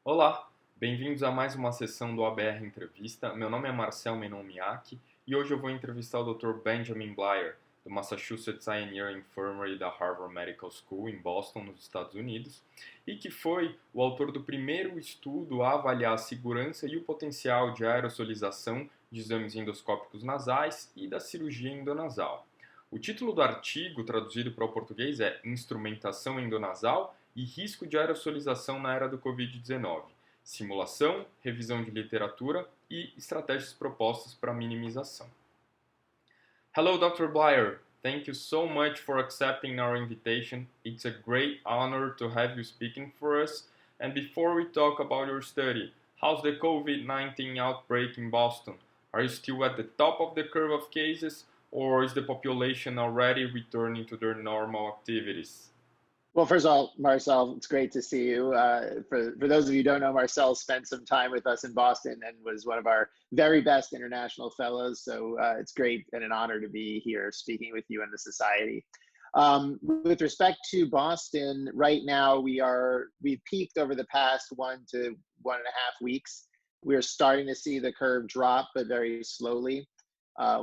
Olá, bem-vindos a mais uma sessão do ABR Entrevista. Meu nome é Marcel Menon-Miak e hoje eu vou entrevistar o Dr. Benjamin Bleier, do Massachusetts Pioneer Infirmary da Harvard Medical School em Boston, nos Estados Unidos, e que foi o autor do primeiro estudo a avaliar a segurança e o potencial de aerosolização de exames endoscópicos nasais e da cirurgia endonasal. O título do artigo, traduzido para o português, é Instrumentação endonasal e risco de aerosolização na era do Covid-19, simulação, revisão de literatura e estratégias propostas para minimização. Hello, Dr. Bleier. Thank you so much for accepting our invitation. It's a great honor to have you speaking for us. And before we talk about your study, how's the COVID-19 outbreak in Boston? Are you still at the top of the curve of cases, or is the population already returning to their normal activities? Well, first of all, Marcel, it's great to see you. For those of you who don't know, Marcel spent some time with us in Boston and was one of our very best international fellows. So it's great and an honor to be here speaking with you and the society. With respect to Boston, right now we've peaked over the past 1 to 1.5 weeks. We're starting to see the curve drop, but very slowly.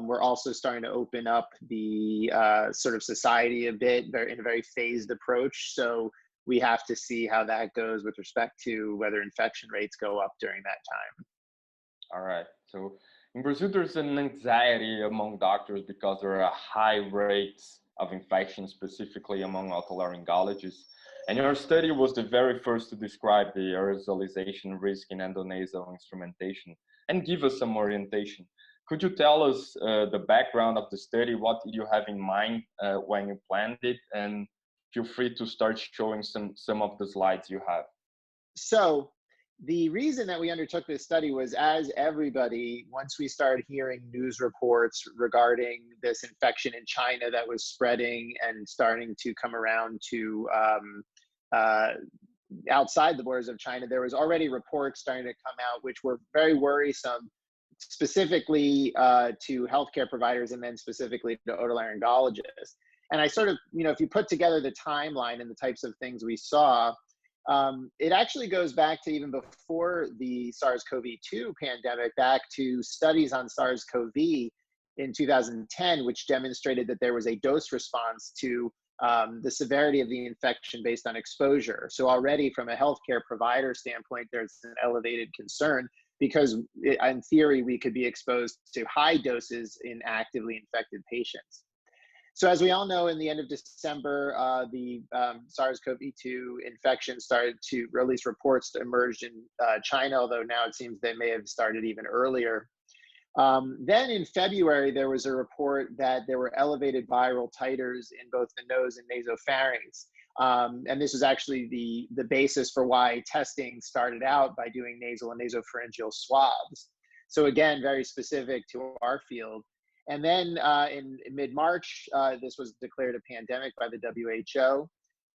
We're also starting to open up the sort of society a bit in a very phased approach. So we have to see how that goes with respect to whether infection rates go up during that time. All right. So in Brazil, there's an anxiety among doctors because there are high rates of infection, specifically among otolaryngologists. And your study was the very first to describe the aerosolization risk in endonasal instrumentation and give us some orientation. Could you tell us the background of the study? What did you have in mind when you planned it? And feel free to start showing some of the slides you have. So the reason that we undertook this study was, as everybody, once we started hearing news reports regarding this infection in China that was spreading and starting to come around to outside the borders of China, there was already reports starting to come out which were very worrisome, specifically to healthcare providers and then specifically to otolaryngologists. And I sort of, if you put together the timeline and the types of things we saw, it actually goes back to even before the SARS-CoV-2 pandemic, back to studies on SARS-CoV in 2010, which demonstrated that there was a dose response to the severity of the infection based on exposure. So already from a healthcare provider standpoint, there's an elevated concern because in theory, we could be exposed to high doses in actively infected patients. So as we all know, in the end of December, the SARS-CoV-2 infection started to release reports to emerge in China, although now it seems they may have started even earlier. Then in February, there was a report that there were elevated viral titers in both the nose and nasopharynx. And this was actually the basis for why testing started out by doing nasal and nasopharyngeal swabs. So again, very specific to our field. And then in mid-March, this was declared a pandemic by the WHO.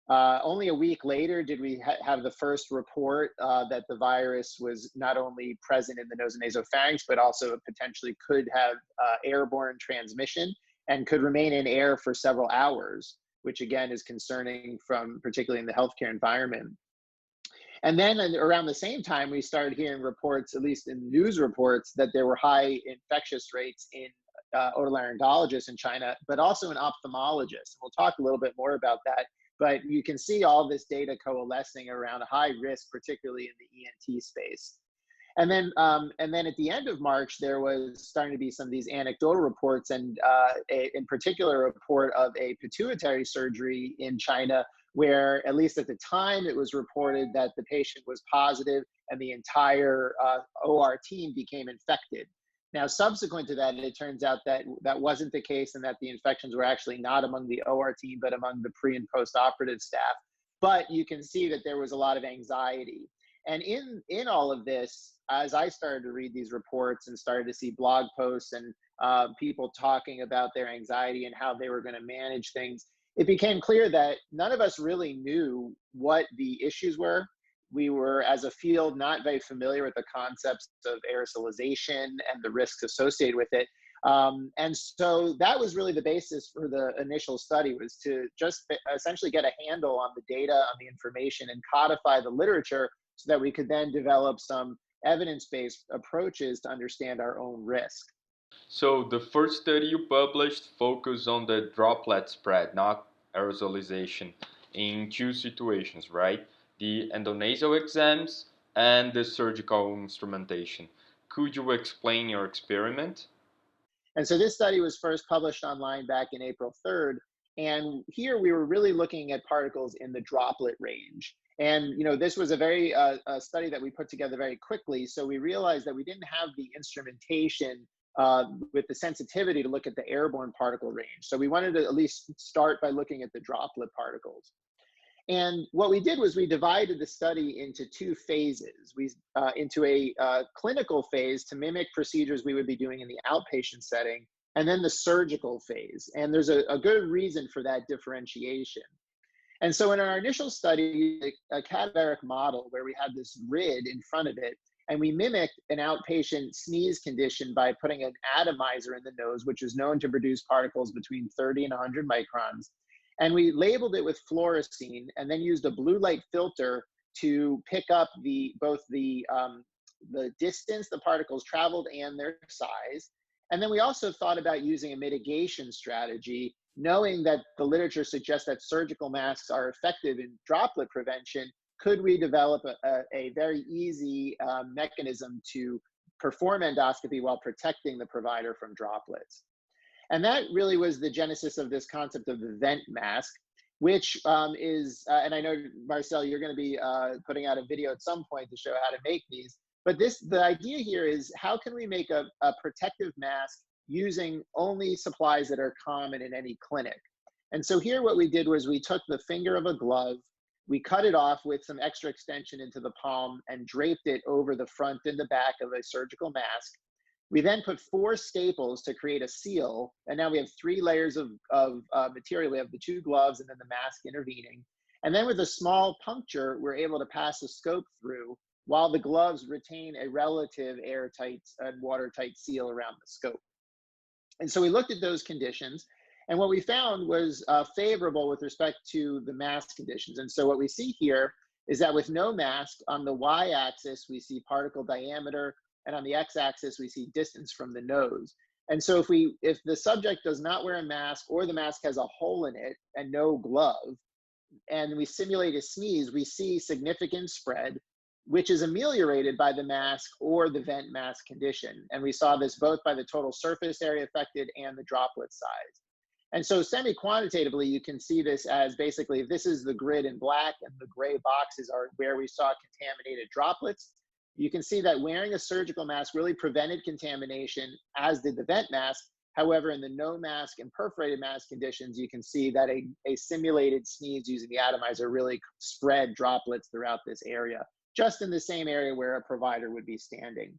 Only a week later did we have the first report that the virus was not only present in the nose and nasopharynx, but also potentially could have airborne transmission and could remain in air for several hours, which again is concerning particularly in the healthcare environment. And then around the same time, we started hearing reports, at least in news reports, that there were high infectious rates in otolaryngologists in China, but also in ophthalmologists. We'll talk a little bit more about that. But you can see all this data coalescing around high risk, particularly in the ENT space. And then at the end of March, there was starting to be some of these anecdotal reports, and in particular, a report of a pituitary surgery in China, where at least at the time it was reported that the patient was positive and the entire OR team became infected. Now, subsequent to that, it turns out that that wasn't the case and that the infections were actually not among the OR team, but among the pre and post-operative staff. But you can see that there was a lot of anxiety. And in all of this, as I started to read these reports and started to see blog posts and people talking about their anxiety and how they were going to manage things, it became clear that none of us really knew what the issues were. We were, as a field, not very familiar with the concepts of aerosolization and the risks associated with it. And so that was really the basis for the initial study, was to just essentially get a handle on the data, on the information, and codify the literature so that we could then develop some evidence-based approaches to understand our own risk. So the first study you published focused on the droplet spread, not aerosolization, in two situations, right? The endonasal exams and the surgical instrumentation. Could you explain your experiment? And so this study was first published online back in April 3rd. And here we were really looking at particles in the droplet range. And this was a very a study that we put together very quickly. So we realized that we didn't have the instrumentation with the sensitivity to look at the airborne particle range. So we wanted to at least start by looking at the droplet particles. And what we did was we divided the study into two phases. Into a clinical phase to mimic procedures we would be doing in the outpatient setting, and then the surgical phase. And there's a good reason for that differentiation. And so in our initial study, a cadaveric model where we had this grid in front of it, and we mimicked an outpatient sneeze condition by putting an atomizer in the nose, which is known to produce particles between 30 and 100 microns. And we labeled it with fluorescein and then used a blue light filter to pick up both the distance the particles traveled and their size. And then we also thought about using a mitigation strategy, knowing that the literature suggests that surgical masks are effective in droplet prevention. Could we develop a very easy mechanism to perform endoscopy while protecting the provider from droplets? And that really was the genesis of this concept of the vent mask, which is, and I know, Marcel, you're going to be putting out a video at some point to show how to make these. But the idea here is, how can we make a protective mask using only supplies that are common in any clinic? And so here what we did was we took the finger of a glove, we cut it off with some extra extension into the palm and draped it over the front and the back of a surgical mask. We then put 4 staples to create a seal, and now we have 3 layers of material. We have the 2 gloves and then the mask intervening. And then with a small puncture, we're able to pass a scope through while the gloves retain a relative airtight and watertight seal around the scope. And so we looked at those conditions, and what we found was favorable with respect to the mask conditions. And so what we see here is that with no mask, on the y-axis, we see particle diameter, and on the x-axis, we see distance from the nose. And so if the subject does not wear a mask, or the mask has a hole in it and no glove, and we simulate a sneeze, we see significant spread, which is ameliorated by the mask or the vent mask condition. And we saw this both by the total surface area affected and the droplet size. And so semi-quantitatively, you can see this as basically, if this is the grid in black and the gray boxes are where we saw contaminated droplets, you can see that wearing a surgical mask really prevented contamination, as did the vent mask. However, in the no mask and perforated mask conditions, you can see that a simulated sneeze using the atomizer really spread droplets throughout this area, just in the same area where a provider would be standing.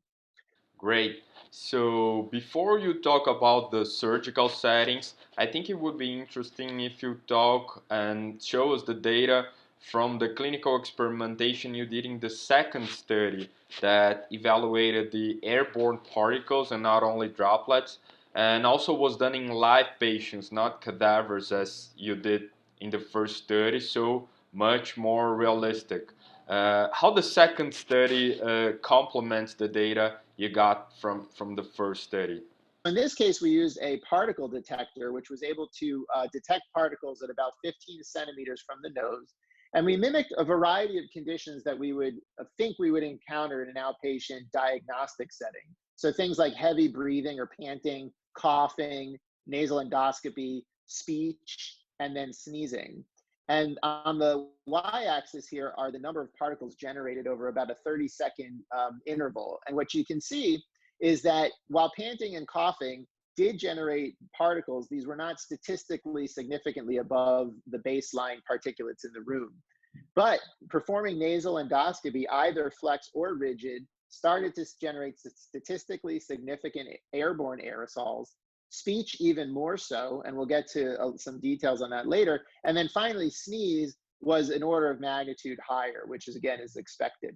Great. So before you talk about the surgical settings, I think it would be interesting if you talk and show us the data from the clinical experimentation you did in the second study that evaluated the airborne particles and not only droplets, and also was done in live patients, not cadavers as you did in the first study, so much more realistic. How the second study complements the data you got from the first study? In this case, we used a particle detector, which was able to detect particles at about 15 centimeters from the nose. And we mimicked a variety of conditions that we would think we would encounter in an outpatient diagnostic setting. So things like heavy breathing or panting, coughing, nasal endoscopy, speech, and then sneezing. And on the y-axis here are the number of particles generated over about a 30-second interval. And what you can see is that while panting and coughing did generate particles, these were not statistically significantly above the baseline particulates in the room. But performing nasal endoscopy, either flex or rigid, started to generate statistically significant airborne aerosols. Speech even more so, and we'll get to some details on that later. And then finally, sneeze was an order of magnitude higher, which is again is expected.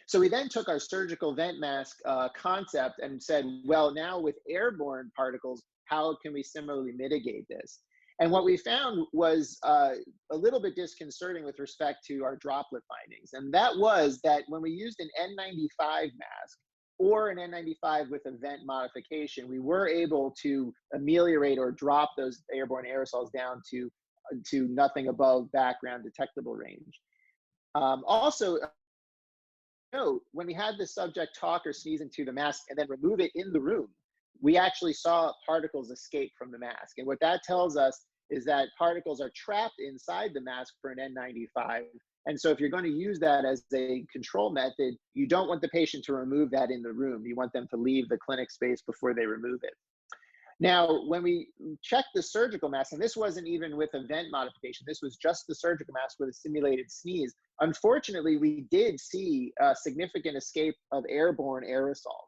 So we then took our surgical vent mask concept and said, well, now with airborne particles, how can we similarly mitigate this? And what we found was a little bit disconcerting with respect to our droplet findings. And that was that when we used an N95 mask or an N95 with a vent modification, we were able to ameliorate or drop those airborne aerosols down to nothing above background detectable range. Also, note, when we had the subject talk or sneeze into the mask and then remove it in the room, we actually saw particles escape from the mask. And what that tells us is that particles are trapped inside the mask for an N95. And so if you're going to use that as a control method, you don't want the patient to remove that in the room. You want them to leave the clinic space before they remove it. Now, when we checked the surgical mask, and this wasn't even with a vent modification, this was just the surgical mask with a simulated sneeze, unfortunately, we did see a significant escape of airborne aerosols.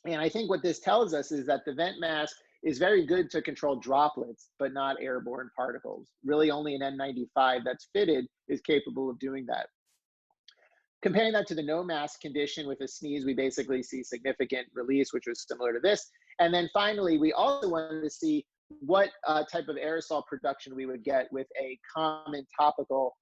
And I think what this tells us is that the vent mask is very good to control droplets, but not airborne particles. Really only an N95 that's fitted is capable of doing that. Comparing that to the no mask condition with a sneeze, we basically see significant release, which was similar to this. And then finally, we also wanted to see what type of aerosol production we would get with a common topical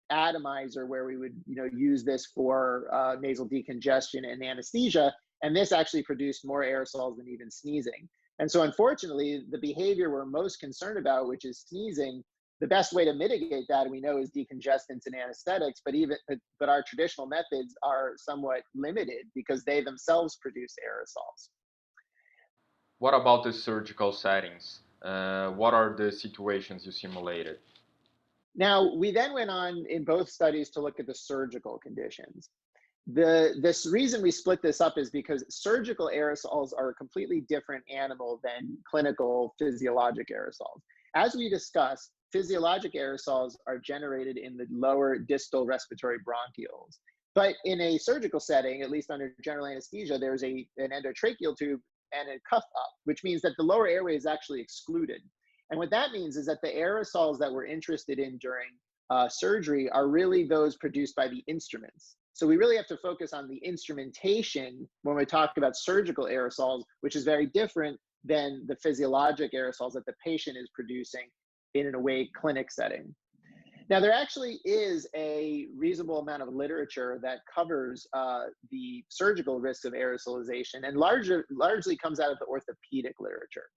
atomizer, where we would use this for nasal decongestion and anesthesia. And this actually produced more aerosols than even sneezing. And so unfortunately, the behavior we're most concerned about, which is sneezing, the best way to mitigate that, we know, is decongestants and anesthetics, but our traditional methods are somewhat limited because they themselves produce aerosols. What about the surgical settings? What are the situations you simulated? Now, we then went on in both studies to look at the surgical conditions. This reason we split this up is because surgical aerosols are a completely different animal than clinical physiologic aerosols. As we discussed, physiologic aerosols are generated in the lower distal respiratory bronchioles. But in a surgical setting, at least under general anesthesia, there's an endotracheal tube and a cuff up, which means that the lower airway is actually excluded. And what that means is that the aerosols that we're interested in during surgery are really those produced by the instruments. So we really have to focus on the instrumentation when we talk about surgical aerosols, which is very different than the physiologic aerosols that the patient is producing in an awake clinic setting. Now, there actually is a reasonable amount of literature that covers the surgical risks of aerosolization, and largely comes out of the orthopedic literature.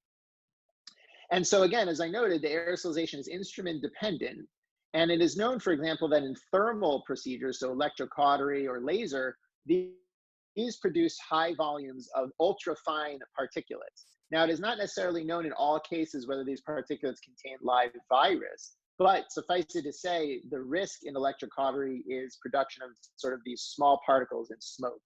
And so again, as I noted, the aerosolization is instrument dependent. And it is known, for example, that in thermal procedures, so electrocautery or laser, these produce high volumes of ultrafine particulates. Now, it is not necessarily known in all cases whether these particulates contain live virus, but suffice it to say, the risk in electrocautery is production of sort of these small particles in smoke.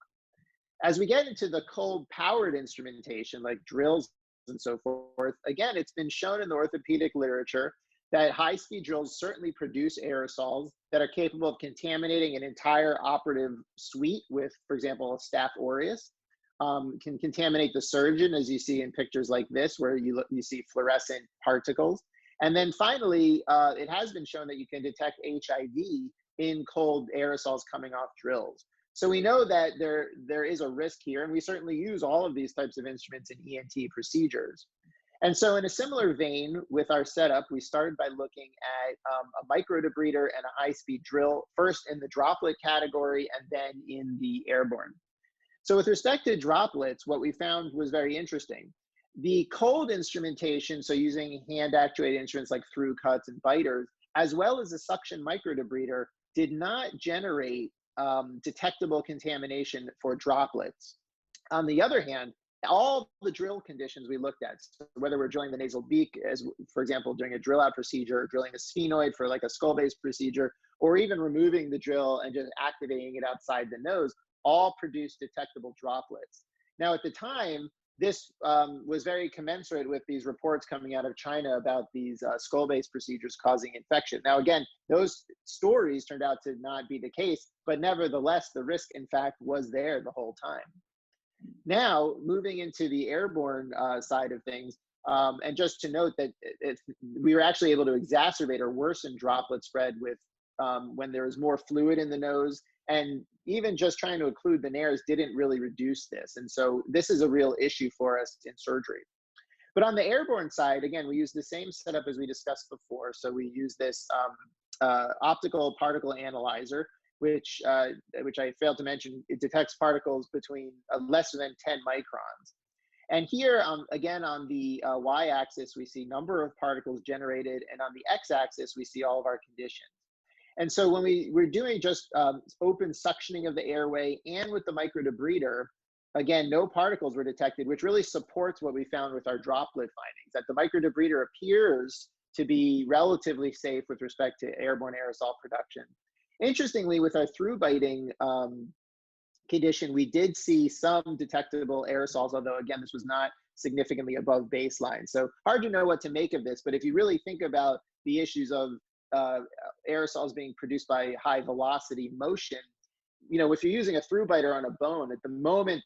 As we get into the cold-powered instrumentation, like drills and so forth, again, it's been shown in the orthopedic literature that high-speed drills certainly produce aerosols that are capable of contaminating an entire operative suite with, for example, a Staph aureus, can contaminate the surgeon, as you see in pictures like this, where you see fluorescent particles. And then finally, it has been shown that you can detect HIV in cold aerosols coming off drills. So we know that there is a risk here, and we certainly use all of these types of instruments in ENT procedures. And so in a similar vein with our setup, we started by looking at a microdebrider and a high-speed drill, first in the droplet category and then in the airborne. So with respect to droplets, what we found was very interesting. The cold instrumentation, so using hand-actuated instruments like through cuts and biters, as well as a suction microdebrider, did not generate detectable contamination for droplets. On the other hand, all the drill conditions we looked at, so whether we're drilling the nasal beak, as for example, doing a drill out procedure, drilling a sphenoid for like a skull-based procedure, or even removing the drill and just activating it outside the nose, all produce detectable droplets. Now, at the time, this was very commensurate with these reports coming out of China about these skull-based procedures causing infection. Now, again, those stories turned out to not be the case, but nevertheless, the risk, in fact, was there the whole time. Now, moving into the airborne side of things, and just to note that we were actually able to exacerbate or worsen droplet spread with when there was more fluid in the nose, and even just trying to occlude the nares didn't really reduce this. And so this is a real issue for us in surgery. But on the airborne side, again, we use the same setup as we discussed before. So we use this optical particle analyzer, which I failed to mention. It detects particles between less than 10 microns. And here, again, on the y-axis, we see number of particles generated, and on the x-axis, we see all of our conditions. And so when we're doing just open suctioning of the airway and with the microdebrider, again, no particles were detected, which really supports what we found with our droplet findings, that the microdebrider appears to be relatively safe with respect to airborne aerosol production. Interestingly, with our through biting condition, we did see some detectable aerosols, although again, this was not significantly above baseline. So hard to know what to make of this, but if you really think about the issues of aerosols being produced by high velocity motion, if you're using a through biter on a bone, at the moment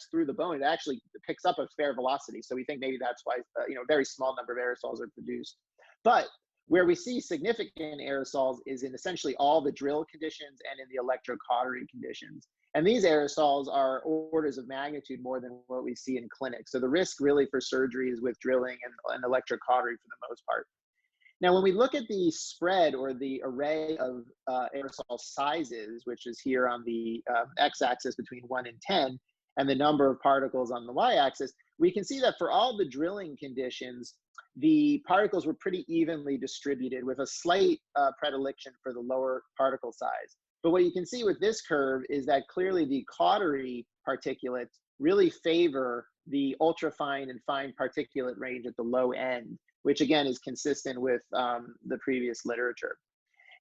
through the bone, it actually picks up a fair velocity. So we think maybe that's why a very small number of aerosols are produced. But where we see significant aerosols is in essentially all the drill conditions and in the electrocautery conditions. And these aerosols are orders of magnitude more than what we see in clinic. So the risk really for surgery is with drilling and electrocautery for the most part. Now, when we look at the spread or the array of aerosol sizes, which is here on the x-axis between 1 and 10, and the number of particles on the y-axis, we can see that for all the drilling conditions, the particles were pretty evenly distributed with a slight predilection for the lower particle size. But what you can see with this curve is that clearly the cautery particulates really favor the ultrafine and fine particulate range at the low end, which again is consistent with the previous literature.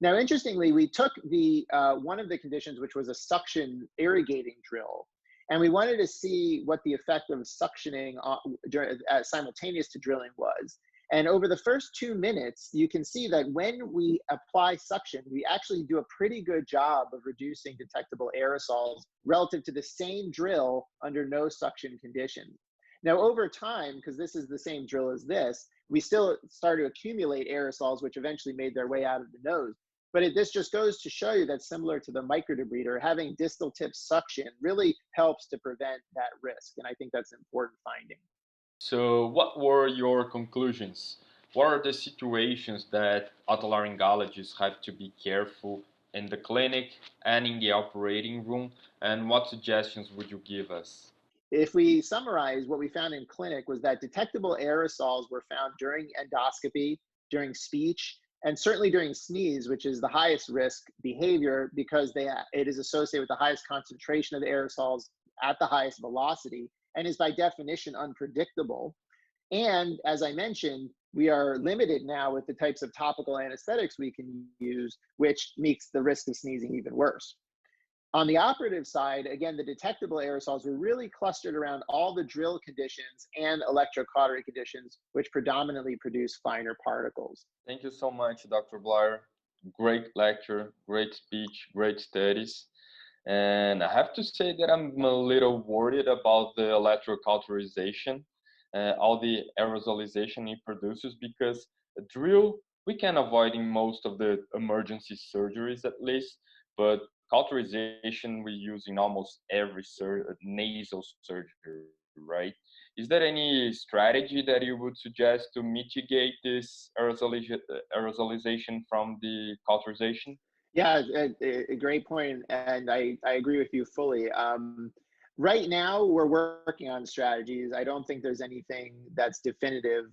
Now, interestingly, we took the one of the conditions, which was a suction irrigating drill, and we wanted to see what the effect of suctioning simultaneous to drilling was. And over the first 2 minutes, you can see that when we apply suction, we actually do a pretty good job of reducing detectable aerosols relative to the same drill under no suction conditions. Now, over time, because this is the same drill as this, we still start to accumulate aerosols, which eventually made their way out of the nose. But this just goes to show you that similar to the microdebrider, having distal tip suction really helps to prevent that risk. And I think that's an important finding. So what were your conclusions? What are the situations that otolaryngologists have to be careful in the clinic and in the operating room? And what suggestions would you give us? If we summarize, what we found in clinic was that detectable aerosols were found during endoscopy, during speech, and certainly during sneeze, which is the highest risk behavior because it is associated with the highest concentration of the aerosols at the highest velocity and is by definition unpredictable. And as I mentioned, we are limited now with the types of topical anesthetics we can use, which makes the risk of sneezing even worse. On the operative side, again, the detectable aerosols were really clustered around all the drill conditions and electrocautery conditions, which predominantly produce finer particles. Thank you so much, Dr. Bleier. Great lecture, great speech, great studies. And I have to say that I'm a little worried about the electrocauterization, all the aerosolization it produces, because a drill we can avoid in most of the emergency surgeries at least, but cauterization we use in almost every nasal surgery, right? Is there any strategy that you would suggest to mitigate this aerosolization from the cauterization? Yeah, a great point, and I agree with you fully. Right now, we're working on strategies. I don't think there's anything that's definitive.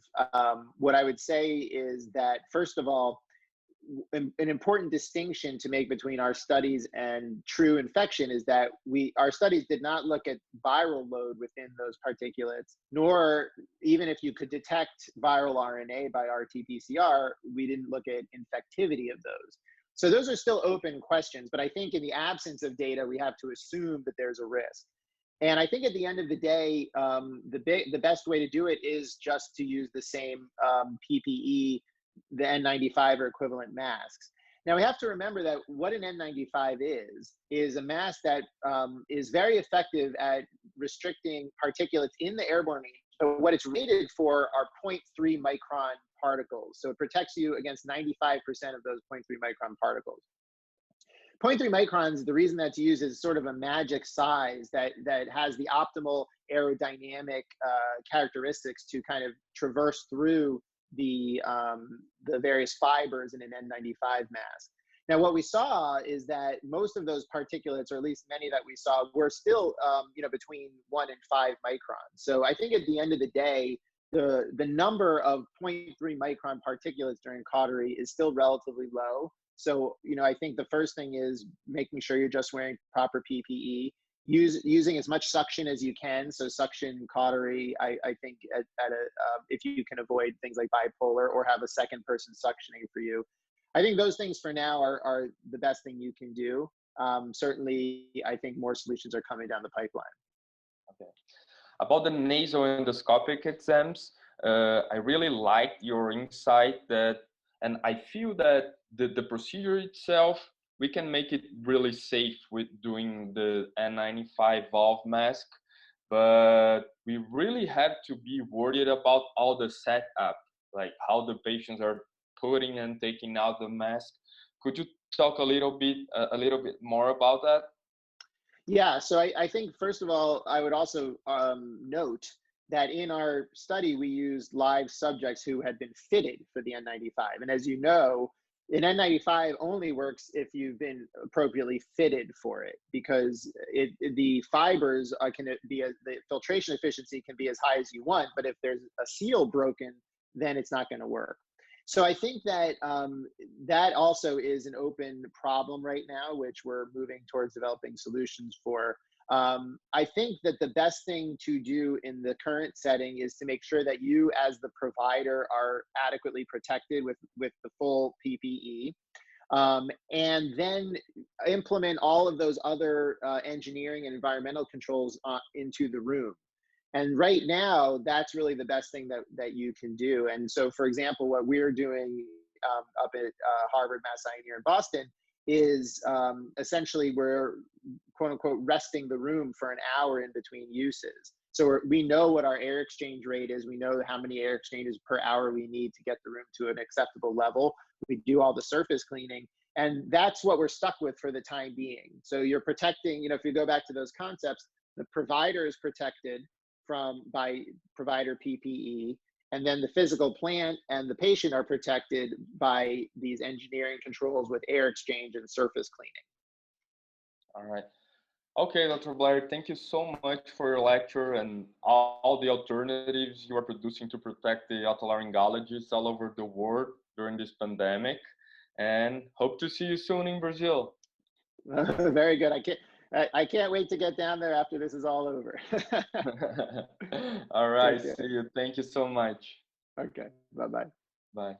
What I would say is that, first of all, an important distinction to make between our studies and true infection is that our studies did not look at viral load within those particulates, nor even if you could detect viral RNA by RT-PCR, we didn't look at infectivity of those. So those are still open questions, but I think in the absence of data, we have to assume that there's a risk. And I think at the end of the day, the best way to do it is just to use the same PPE, the N95 or equivalent masks. Now we have to remember that what an N95 is a mask that is very effective at restricting particulates in the airborne range. But what it's rated for are 0.3 micron particles. So it protects you against 95% of those 0.3 micron particles. 0.3 microns, the reason that's used is sort of a magic size that has the optimal aerodynamic characteristics to kind of traverse through the various fibers in an N95 mask. Now, what we saw is that most of those particulates, or at least many that we saw, were still between 1 and 5 microns. So I think at the end of the day, the number of 0.3 micron particulates during cautery is still relatively low. So, I think the first thing is making sure you're just wearing proper PPE, using as much suction as you can. So suction cautery, I think if you can avoid things like bipolar or have a second person suctioning for you, I think those things for now are the best thing you can do. Certainly, I think more solutions are coming down the pipeline. Okay. About the nasal endoscopic exams, I really liked your insight and I feel that the procedure itself, we can make it really safe with doing the N95 valve mask, but we really have to be worried about all the setup, like how the patients are putting and taking out the mask. Could you talk a little bit more about that? Yeah, so I think first of all, I would also note that in our study, we used live subjects who had been fitted for the N95. And as you know, an N95 only works if you've been appropriately fitted for it, because the fibers the filtration efficiency can be as high as you want, but if there's a seal broken, then it's not going to work. So I think that that also is an open problem right now, which we're moving towards developing solutions for. I think that the best thing to do in the current setting is to make sure that you as the provider are adequately protected with the full PPE, and then implement all of those other engineering and environmental controls into the room. And right now, that's really the best thing that you can do. And so, for example, what we're doing up at Harvard, Mass Eye here in Boston is essentially we're quote unquote resting the room for an hour in between uses. So we know what our air exchange rate is. We know how many air exchanges per hour we need to get the room to an acceptable level. We do all the surface cleaning. And that's what we're stuck with for the time being. So you're protecting, if you go back to those concepts, the provider is protected by provider PPE, and then the physical plant and the patient are protected by these engineering controls with air exchange and surface cleaning. All right. Okay, Dr. Bleier, thank you so much for your lecture and all the alternatives you are producing to protect the otolaryngologists all over the world during this pandemic, and hope to see you soon in Brazil. Very good. I can't wait to get down there after this is all over. All right. See you. Thank you so much. Okay. Bye-bye. Bye.